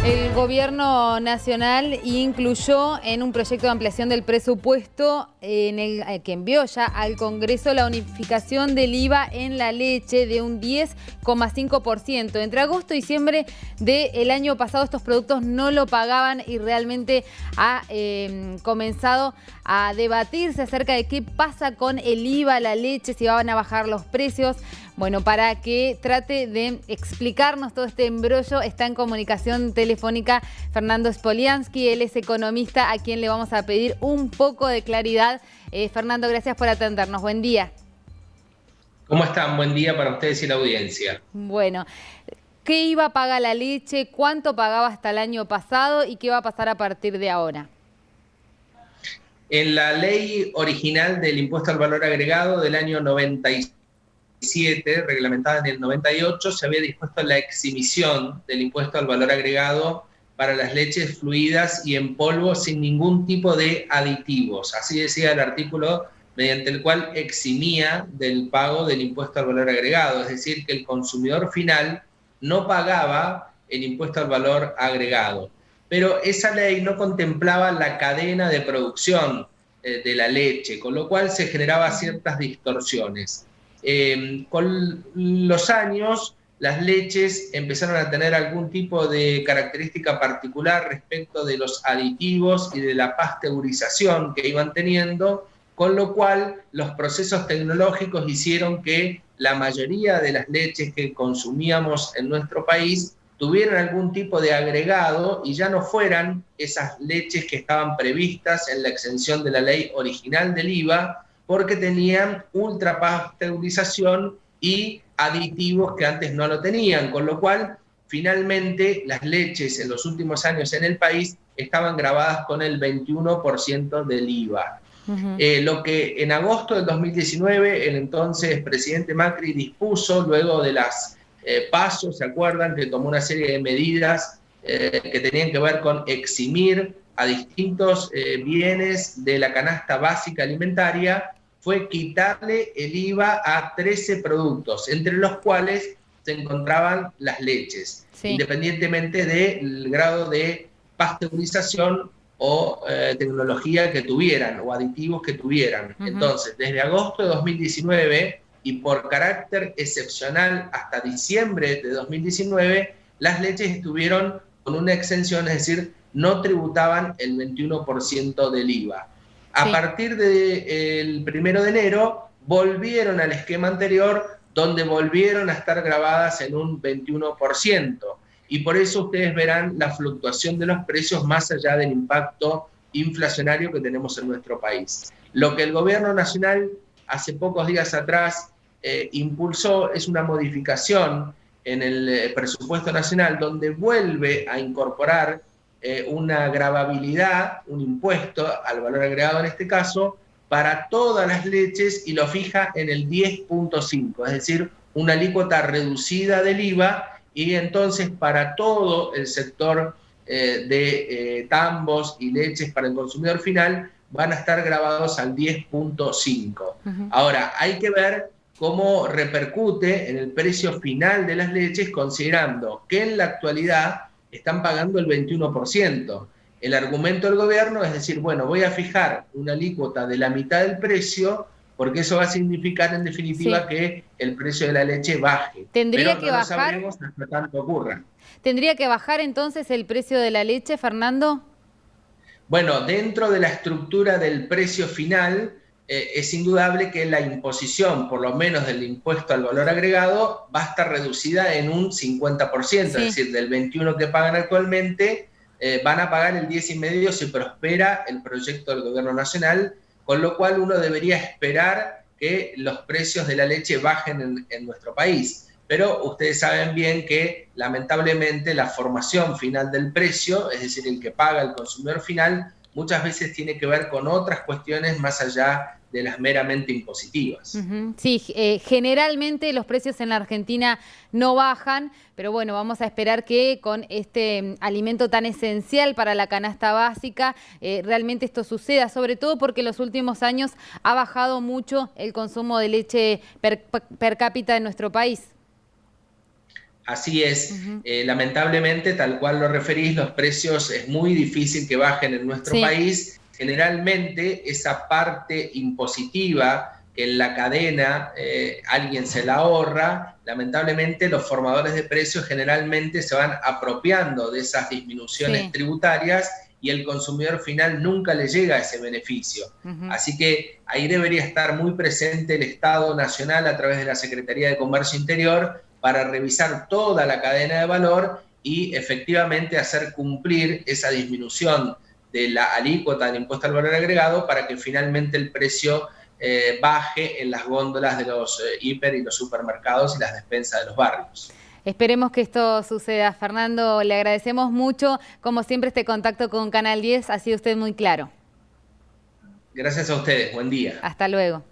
El gobierno nacional incluyó en un proyecto de ampliación del presupuesto que envió ya al Congreso la unificación del IVA en la leche de un 10,5%. Entre agosto y diciembre del año pasado estos productos no lo pagaban y realmente ha comenzado a debatirse acerca de qué pasa con el IVA, la leche, si van a bajar los precios. Bueno, para que trate de explicarnos todo este embrollo, está en comunicación telefónica Fernando Spoliansky. Él es economista, a quien le vamos a pedir un poco de claridad. Fernando, gracias por atendernos. Buen día. ¿Cómo están? Buen día para ustedes y la audiencia. Bueno, ¿qué IVA paga la leche? ¿Cuánto pagaba hasta el año pasado? ¿Y qué va a pasar a partir de ahora? En la ley original del impuesto al valor agregado del año 97, reglamentada en el 98, se había dispuesto la exhibición del impuesto al valor agregado para las leches fluidas y en polvo sin ningún tipo de aditivos. Así decía el artículo mediante el cual eximía del pago del impuesto al valor agregado, es decir, que el consumidor final no pagaba el impuesto al valor agregado. Pero esa ley no contemplaba la cadena de producción de la leche, con lo cual se generaba ciertas distorsiones. Con los años, las leches empezaron a tener algún tipo de característica particular respecto de los aditivos y de la pasteurización que iban teniendo, con lo cual los procesos tecnológicos hicieron que la mayoría de las leches que consumíamos en nuestro país tuvieran algún tipo de agregado y ya no fueran esas leches que estaban previstas en la exención de la ley original del IVA, porque tenían ultrapasteurización y aditivos que antes no lo tenían, con lo cual finalmente las leches en los últimos años en el país estaban gravadas con el 21% del IVA. Lo que en agosto del 2019 el entonces presidente Macri dispuso, luego de las PASO, ¿se acuerdan? Que tomó una serie de medidas que tenían que ver con eximir a distintos bienes de la canasta básica alimentaria, fue quitarle el IVA a 13 productos, entre los cuales se encontraban las leches, sí, independientemente del grado de pasteurización o tecnología que tuvieran, o aditivos que tuvieran. Entonces, desde agosto de 2019 y por carácter excepcional hasta diciembre de 2019, las leches estuvieron con una exención, es decir, no tributaban el 21% del IVA. A partir del 1 de enero volvieron al esquema anterior, donde volvieron a estar grabadas en un 21%. Y por eso ustedes verán la fluctuación de los precios más allá del impacto inflacionario que tenemos en nuestro país. Lo que el gobierno nacional hace pocos días atrás impulsó es una modificación en el presupuesto nacional, donde vuelve a incorporar una gravabilidad, un impuesto al valor agregado en este caso, para todas las leches y lo fija en el 10,5, es decir, una alícuota reducida del IVA, y entonces para todo el sector de tambos y leches para el consumidor final van a estar grabados al 10,5. Ahora, hay que ver cómo repercute en el precio final de las leches, considerando que en la actualidad están pagando el 21%. El argumento del gobierno es decir, bueno, voy a fijar una alícuota de la mitad del precio, porque eso va a significar en definitiva que el precio de la leche baje. ¿Tendría Pero que no bajar? lo sabremos hasta tanto ocurra. ¿Tendría que bajar entonces el precio de la leche, Fernando? Bueno, dentro de la estructura del precio final, es indudable que la imposición, por lo menos del impuesto al valor agregado, va a estar reducida en un 50%, es decir, del 21% que pagan actualmente, van a pagar el 10,5% si prospera el proyecto del gobierno nacional, con lo cual uno debería esperar que los precios de la leche bajen en nuestro país. Pero ustedes saben bien que lamentablemente la formación final del precio, es decir, el que paga el consumidor final, muchas veces tiene que ver con otras cuestiones más allá de las meramente impositivas. Sí, generalmente los precios en la Argentina no bajan, pero bueno, vamos a esperar que con este alimento tan esencial para la canasta básica, realmente esto suceda, sobre todo porque en los últimos años ha bajado mucho el consumo de leche per cápita en nuestro país. Así es, lamentablemente, tal cual lo referís, los precios es muy difícil que bajen en nuestro país. Generalmente esa parte impositiva que en la cadena alguien se la ahorra, lamentablemente los formadores de precios generalmente se van apropiando de esas disminuciones tributarias y el consumidor final nunca le llega ese beneficio. Así que ahí debería estar muy presente el Estado Nacional a través de la Secretaría de Comercio Interior para revisar toda la cadena de valor y efectivamente hacer cumplir esa disminución de la alícuota del impuesto al valor agregado para que finalmente el precio baje en las góndolas de los hiper y los supermercados y las despensas de los barrios. Esperemos que esto suceda. Fernando, le agradecemos mucho. Como siempre, este contacto con Canal 10 ha sido usted muy claro. Gracias a ustedes. Buen día. Hasta luego.